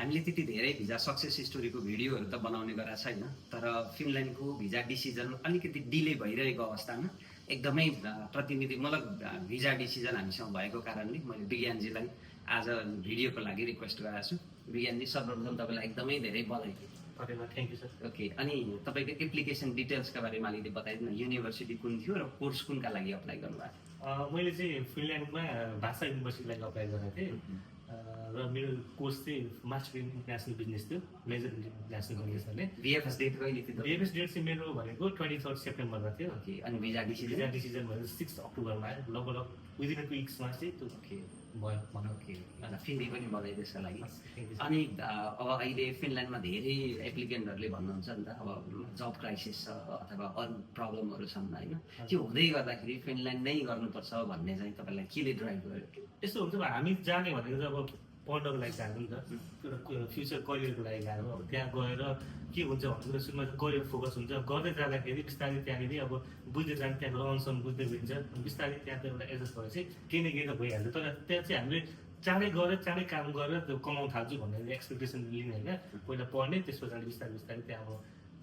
हामीले त्यति धेरै भिजा सक्सेस स्टोरीको भिडियोहरू त बनाउने गरेका छैन, तर फिनल्यान्डको भिजा डिसिजन अलिकति डिले भइरहेको अवस्थामा एकदमै प्रतिनिधिमूलक भिजा डिसिजन हामीसँग भएको कारणले मैले विज्ञानजीलाई आज भिडियोको लागि रिक्वेस्ट गरेको छु। विज्ञानजी, सर्वप्रथम तपाईँलाई एकदमै धेरै बधाई। Thank you sir. ओके, अनि तपाईँको एप्लिकेसन डिटेल्सका बारेमा अलिकति बताइदिनु। युनिभर्सिटी कुन थियो र कोर्स कुनका लागि अप्लाई गर्नुभएको? मैले चाहिँ फिनल्यान्डमा भाषा युनिभर्सिटीको लागि अप्लाई गरेको थिएँ र मेरो कोर्स चाहिँ मास्टर इन इन्टरनेसनल बिजनेस थियो, मेजर इन्टरनेसनल बिजनेसले। VFS डेट कहिले थियो? VFS डेट चाहिँ मेरो भनेको 23 सेप्टेम्बरमा थियो। ओके, अनि भिजा डिसिजन भनेको 6 अक्टोबरमा आयो। लगभग विदिन अ 2 विक्समा चाहिँ त्यो ओके भयो भनौँ। ओके, फेरि पनि बधाई त्यसका लागि। Thank you sir. अनि अब अहिले फिनल्यान्डमा धेरै एप्लिकेन्टहरूले भन्नुहुन्छ नि त, अब जब क्राइसिस छ अथवा अरू प्रब्लमहरू छन् होइन, त्यो हुँदै गर्दाखेरि फिनल्यान्ड नै गर्नुपर्छ भन्ने चाहिँ तपाईँलाई केले ड्राइभ गर्यो? यस्तो हुन्छ अब हामी जाने भनेको चाहिँ अब पढ्नको लागि जानु नि त, एउटा फ्युचर करियरको लागि गएको। अब त्यहाँ गएर के हुन्छ भनेको सुरुमा करियर फोकस हुन्छ। गर्दै जाँदाखेरि बिस्तारै त्यहाँनिर अब बुझ्दै जाने, त्यहाँको रहनसहन बुझ्दै गइन्छ। बिस्तारै त्यहाँ एउटा एडजस्ट भएपछि केही न केही त भइहाल्छ। तर त्यहाँ चाहिँ हामीले चाँडै गएर चाँडै काम गरेर त्यो कमाउन थाल्छु भन्ने एक्सपेक्टेसन लिने होइन। पहिला पढ्ने, त्यस पछाडि बिस्तारै बिस्तारै त्यहाँ अब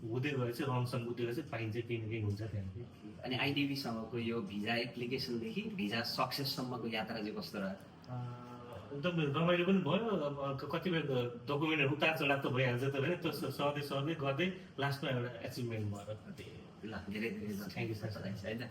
हुँदै गएर चाहिँ रहनसहन बुझ्दै गएर चाहिँ पाइन्छ, केही न केही हुन्छ त्यहाँनिर। अनि आइडिबीसँगको यो भिजा एप्लिकेसनदेखि भिजा सक्सेससम्मको यात्रा चाहिँ कस्तो रह्यो? एकदम रमाइलो पनि भयो। अब कतिपय डकुमेन्टहरू उतार चढाव त भइहाल्छ त होइन, त्यो सर्दै सर्दै गर्दै लास्टमा एउटा एचिभमेन्ट भयो। ल, धेरै धेरै थ्याङ्क यू सर। होइन।